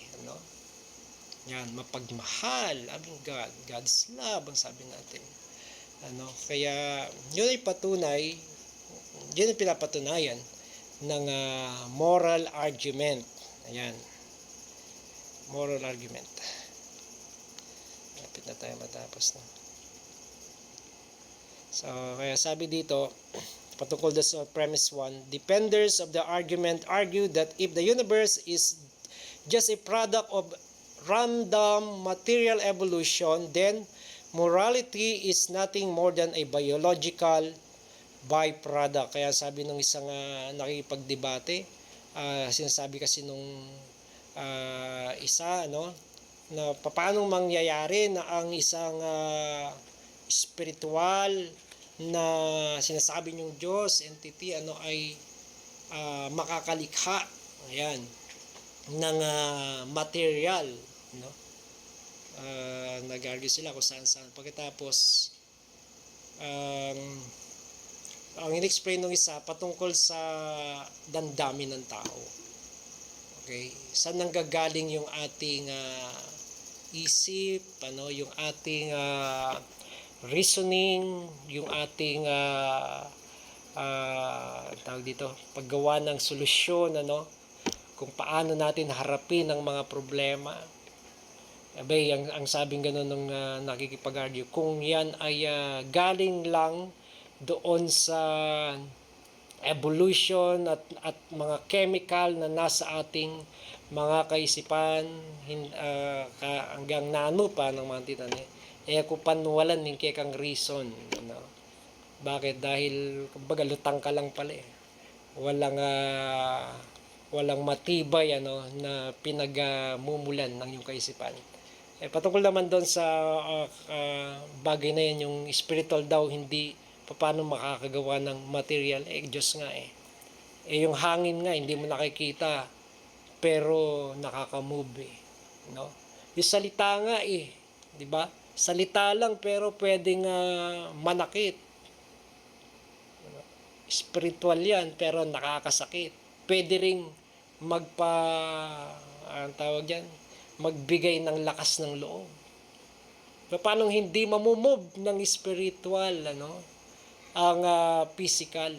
Speaker 1: Yan, mapagmahal, aming God. God is love, ang sabi natin. Kaya, yun ay patunay, yun ay pinapatunayan ng moral argument. Ayan. Moral argument. Lapit na tayo matapos na. So, kaya sabi dito, patungkol sa premise 1, defenders of the argument argue that if the universe is just a product of random material evolution, then morality is nothing more than a biological byproduct. Kaya sabi nung isang nakikipagdebate, sinasabi kasi nung isa, na paano mangyayari na ang isang spiritual na sinasabi niyong Diyos, entity, ay makakalikha, ayan, ng material, nag-argue sila kung saan-saan. Pagkatapos, ang in-explain ng isa patungkol sa damdamin ng tao. Okay? Saan nanggagaling yung ating isip, yung ating reasoning, yung ating tawag dito, paggawa ng solusyon, kung paano natin harapin ang mga problema. Abay, ang sabing gano'n nung nakikipag-argue, kung yan ay galing lang doon sa evolution at mga chemical na nasa ating mga kaisipan, hanggang nano pa ng mga titan, kung panwalan ng kekang reason. Bakit? Dahil, kumbaga, lutang ka lang pala walang matibay na pinagmumulan ng iyong kaisipan. Patungkol naman doon sa bagay na yan, yung spiritual daw, hindi paano makakagawa ng material, Diyos nga yung hangin nga, hindi mo nakikita, pero nakaka-move Yung salita nga di ba? Salita lang, pero pwedeng manakit. Spiritual yan, pero nakakasakit. Pwede ring ang tawag yan, magbigay ng lakas ng loob. Paano hindi mamumove ng spiritual, ang physical?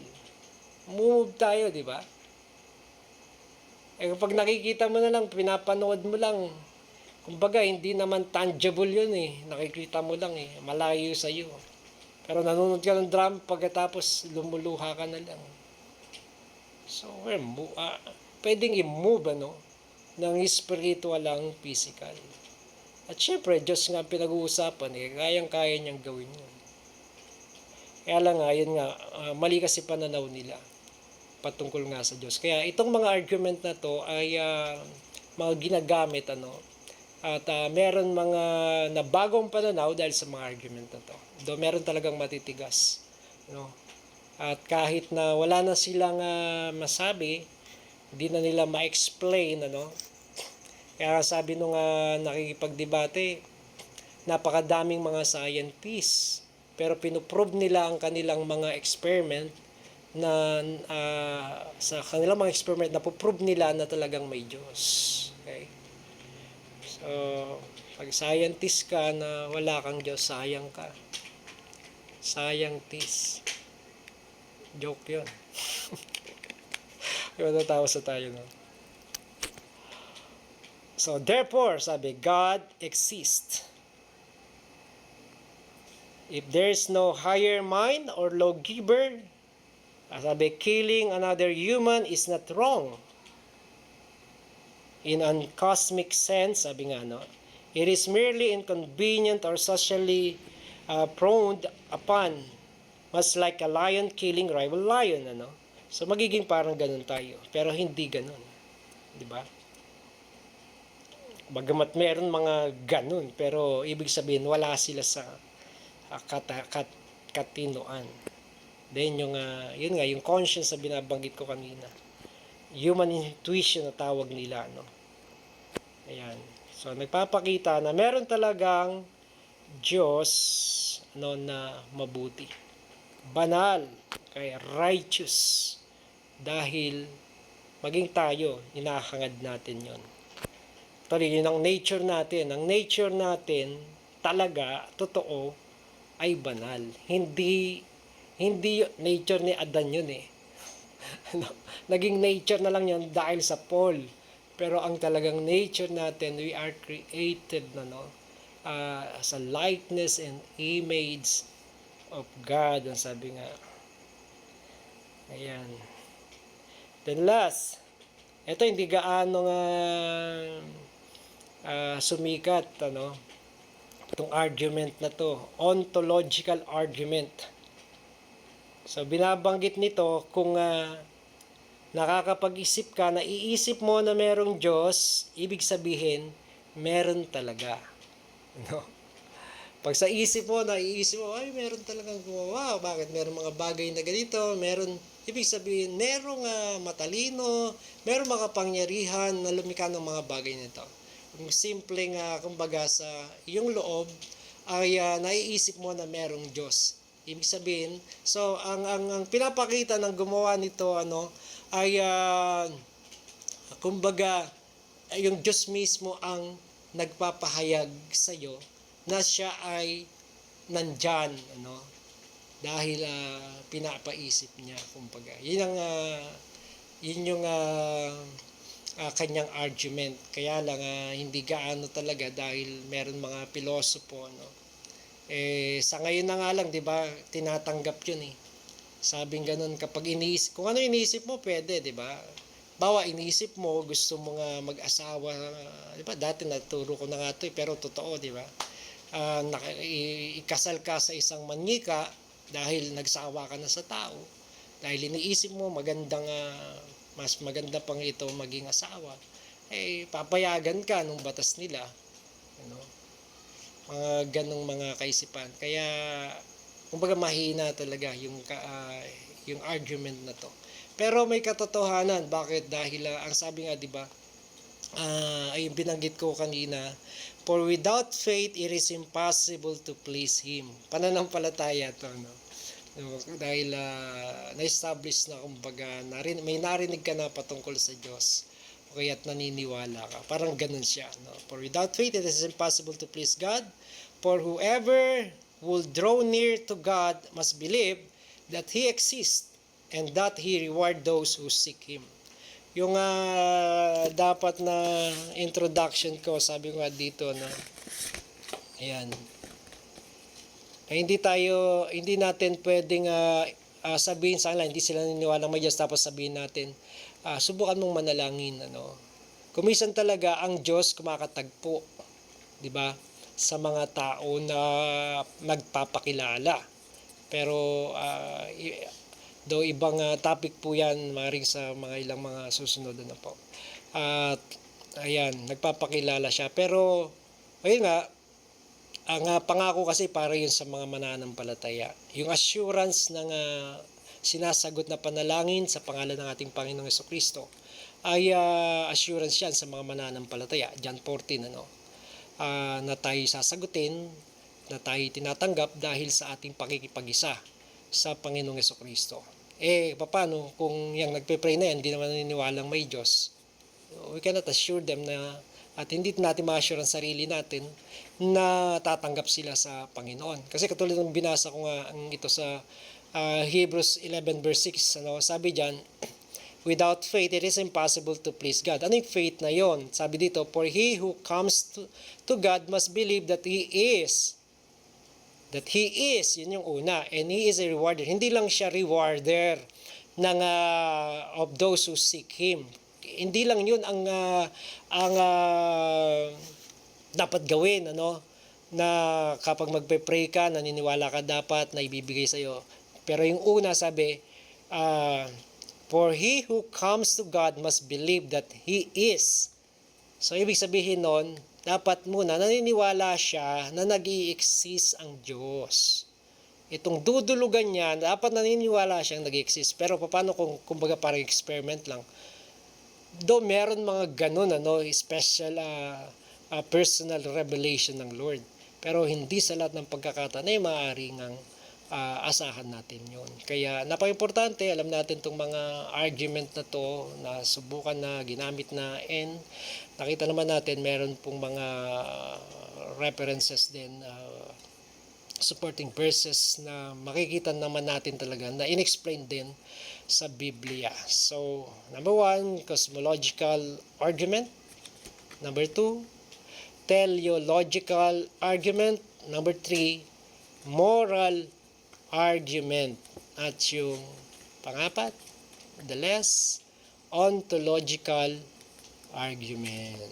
Speaker 1: Move tayo, di ba? Kapag nakikita mo na lang, pinapanood mo lang, kumbaga, hindi naman tangible yun nakikita mo lang malayo sa iyo. Pero nanonood ka ng drama, pagkatapos lumuluha ka na lang. So, pwedeng i-move, ng spiritual ang physical. At syempre, Diyos nga ang pinag-uusapan, kayang-kaya niyang gawin yun. Kaya lang nga, yun nga, mali kasi pananaw nila patungkol nga sa Diyos. Kaya itong mga argument na to ay mga ginagamit, at meron mga nabagong pananaw dahil sa mga argument na to. Though meron talagang matitigas. At kahit na wala na silang masabi, hindi na nila ma-explain, Kaya sabi nung nakikipagdebate, napakadaming mga scientists, pero pinuprove nila ang kanilang mga experiment na sa kanilang mga experiment napoprove nila na talagang may Diyos. Okay? So, pag scientist ka na wala kang Diyos, sayang ka. Scientist. Joke yun. Matatawa sa tayo, no? So, therefore, sabi, God exists. If there is no higher mind or lawgiver, sabi, killing another human is not wrong. In a cosmic sense, sabi nga, it is merely inconvenient or socially frowned upon, much like a lion killing rival lion, So, magiging parang ganun tayo. Pero hindi ganun. Di ba? Bagamat meron mga ganun, pero ibig sabihin wala sila sa katinoan. Then yun nga, yung conscience na binabanggit ko kanina. Human intuition na tawag nila, Ayan. So, nagpapakita na meron talagang Diyos, na mabuti. Banal, kaya righteous. Dahil maging tayo, hinahangad natin yon. Yun ang nature natin. Ang nature natin talaga, totoo, ay banal. Hindi nature ni Adan yun eh. Naging nature na lang yun dahil sa fall. Pero ang talagang nature natin, we are created sa likeness and image of God. Ang sabi nga. Ayan. Then last, ito hindi gaano nga sumikat, itong argument na to, ontological argument. So, binabanggit nito kung nakakapag-isip ka, naiisip mo na merong Diyos, ibig sabihin, meron talaga. Pag sa isip mo, naiisip mo, ay, meron talagang gumawa. Bakit? Meron mga bagay na ganito, meron, ibig sabihin, merong matalino, merong makapangyarihan na lumikha ng mga bagay nito. Yung simpleng, kumbaga sa iyong loob, ay naiisip mo na merong Diyos. Ibig sabihin, so ang pinapakita ng gumawa nito ay kumbaga yung Diyos mismo ang nagpapahayag sa iyo na siya ay nandyan, dahil pinapaisip niya, kumbaga. Yun yung kanyang argument. Kaya lang hindi gaano talaga dahil meron mga pilosopo, sa ngayon na nga lang, 'di ba, tinatanggap 'yun eh. Sabing ganun, kapag iniisip, kung ano iniisip mo, pwede, 'di ba? Bawa iniisip mo, gusto mo nga mag-asawa, 'di ba? Dati naturo ko na nga 'to, pero totoo, 'di ba? Ikasal ka sa isang mannika dahil nagsawa ka na sa tao. Dahil iniisip mo mas maganda pang ito maging asawa, papayagan ka nung batas nila, mga ganong mga kaisipan. Kaya kumbaga mahina talaga yung argument na to. Pero may katotohanan. Bakit? Dahil ang sabi nga, 'di ba, ay binanggit ko kanina, for without faith it is impossible to please Him. Pananampalataya to, dahil na-establish na, kumbaga, may narinig ka na patungkol sa Diyos, o kaya't naniniwala ka. Parang ganun siya. For without faith, it is impossible to please God. For whoever will draw near to God must believe that He exists and that He reward those who seek Him. Yung dapat na introduction ko, sabi ko dito na, ayan, hindi natin pwedeng sabihin sa kanila, hindi sila naniniwala may Diyos, tapos sabihin natin, subukan mong manalangin, Kumisan talaga ang Diyos kumakatagpo, 'di ba? Sa mga tao na nagpapakilala. Pero though ibang topic po 'yan, maring sa mga ilang mga susunod na po. At ayan, nagpapakilala siya. Pero ayun nga, ang pangako kasi para yun sa mga mananampalataya. Yung assurance ng sinasagot na panalangin sa pangalan ng ating Panginoong Jesucristo ay assurance yan sa mga mananampalataya. John 14, na tayo sasagutin, na tayo tinatanggap dahil sa ating pakikipag-isa sa Panginoong Jesucristo. Paano kung yung nagpe-pray na yan, hindi naman naniniwalang may Diyos? We cannot assure them na, at hindi natin ma-assure ang sarili natin na tatanggap sila sa Panginoon. Kasi katulad ng binasa ko nga ito sa Hebrews 11 verse 6, sabi diyan, without faith, it is impossible to please God. Ano yung faith na yon? Sabi dito, for he who comes to God must believe that He is. That He is, yun yung una. And He is a rewarder. Hindi lang siya rewarder of those who seek Him. Hindi lang yun ang dapat gawin, na kapag magpe-pray ka, naniniwala ka dapat na ibibigay sa iyo. Pero yung una sabi, for he who comes to God must believe that He is. So ibig sabihin nun, dapat muna naniniwala siya na nag-i-exist ang Diyos. Itong dudulugan niya, dapat naniniwala siyang nag-i-exist. Pero paano kung kumbaga parang experiment lang? Though meron mga ganun, special personal revelation ng Lord. Pero hindi sa lahat ng pagkakataon ay maaaring asahan natin yon. Kaya napaka-importante, alam natin itong mga argument na to na subukan na, ginamit na, and nakita naman natin meron pong mga references din, supporting verses na makikita naman natin talaga na inexplain din sa Biblia. So, number 1, cosmological argument. Number 2, teleological argument. Number 3, moral argument. At yung pangapat, the less, ontological argument.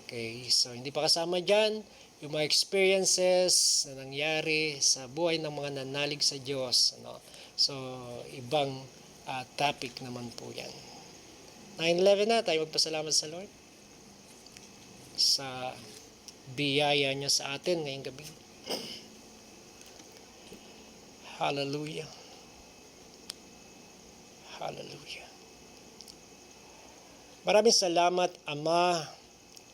Speaker 1: Okay, so hindi pa kasama dyan yung mga experiences na nangyari sa buhay ng mga nanalig sa Diyos. So, ibang topic naman po yan. 9:11 na, tayo magpasalamat sa Lord sa biyaya niya sa atin ngayong gabi. Hallelujah. Hallelujah. Maraming salamat, Ama,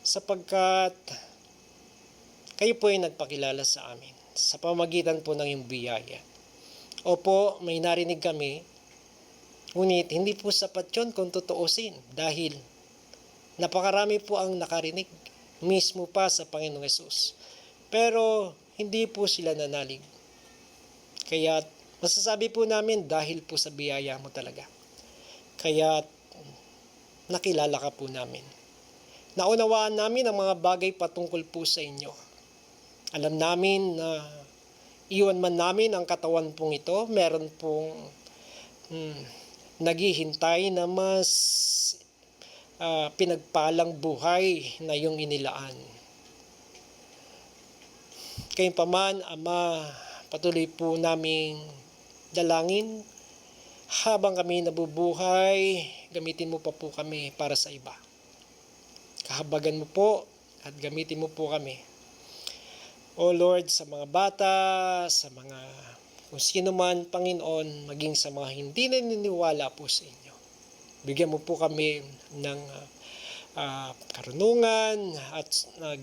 Speaker 1: sapagkat kayo po ay nagpakilala sa amin sa pamamagitan po ng iyong biyaya. Opo, may narinig kami, ngunit hindi po sapat yun kung tutuusin dahil napakarami po ang nakarinig mismo pa sa Panginoong Hesus. Pero hindi po sila nanalig. Kaya masasabi po namin dahil po sa biyaya mo talaga. Kaya nakilala ka po namin. Naunawaan namin ang mga bagay patungkol po sa inyo. Alam namin na iwan man namin ang katawan pong ito, meron pong naghihintay na mas pinagpalang buhay na yung inilaan. Gayunpaman, Ama, patuloy po naming dalangin habang kami nabubuhay, gamitin mo pa po kami para sa iba. Kahabagan mo po at gamitin mo po kami. O Lord, sa mga bata, sa mga kung sino man, Panginoon, maging sa mga hindi naniniwala po sa inyo. Bigyan mo po kami ng karunungan at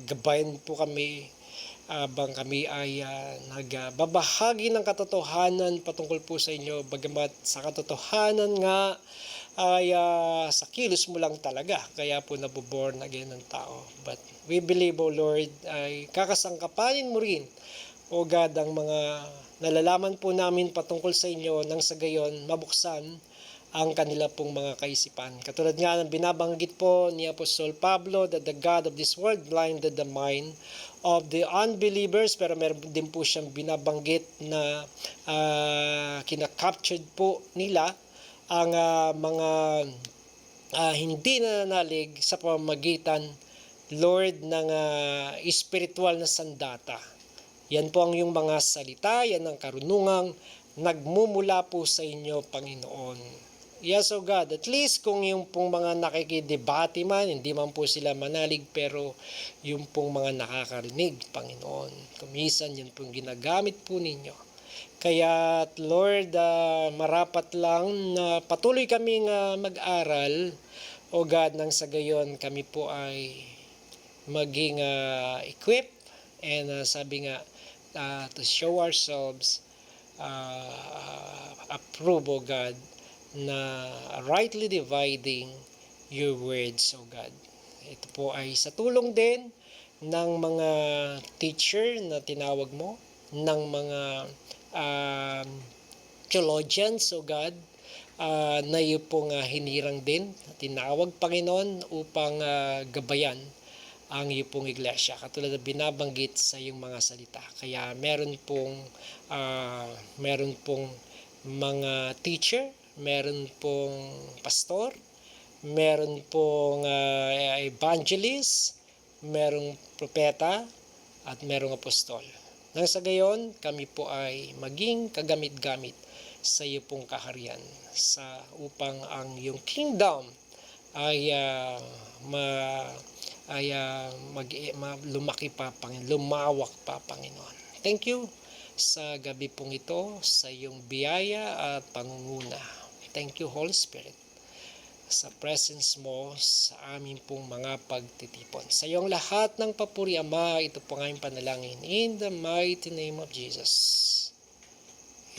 Speaker 1: gabayan po kami habang kami ay nagbabahagi ng katotohanan patungkol po sa inyo, bagamat sa katotohanan nga ay sa kilos mo lang talaga, kaya po nabuborn again ng tao. But we believe, O Lord, ay kakasangkapanin mo rin, O God, ang mga nalalaman po namin patungkol sa inyo nang sa gayon mabuksan ang kanila pong mga kaisipan. Katulad nga ng binabanggit po ni Apostol Pablo that the God of this world blinded the mind of the unbelievers, pero meron din po siyang binabanggit na kinakaptured po nila ang mga hindi nananalig sa pamamagitan, Lord, ng espiritual na sandata. Yan po ang yung mga salita, yan ang karunungang nagmumula po sa inyo, Panginoon. Yes, O God, at least kung yung pong mga nakikidebate man, hindi man po sila manalig, pero yung pong mga nakakarinig, Panginoon, kumisan yun pong ginagamit po ninyo. Kaya, Lord, marapat lang na patuloy kaming mag-aral, O God, nang sa gayon kami po ay maging equipped and sabi nga, to show ourselves approve, O God, na rightly dividing your words, O God. Ito po ay sa tulong din ng mga teacher na tinawag mo, ng mga theologians, O God, na iyo pong hinirang din, tinawag, Panginoon, upang gabayan ang iyo pong iglesia, katulad na binabanggit sa iyong mga salita. Kaya meron pong mga teacher, meron pong pastor, meron pong evangelist, merong propeta, at merong apostol. Nang sa gayon, kami po ay maging kagamit-gamit sa iyo pong kaharian upang ang iyong kingdom ay lumaki pa, Panginoon, lumawak pa, Panginoon. Thank you sa gabi pong ito, sa iyong biyaya at pangunguna. Thank you, Holy Spirit, sa presence mo sa amin pong mga pagtitipon. Sa iyong lahat ng papuri, Ama, ito po ang aming panalangin. In the mighty name of Jesus.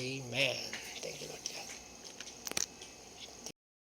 Speaker 1: Amen. Thank you, Lord.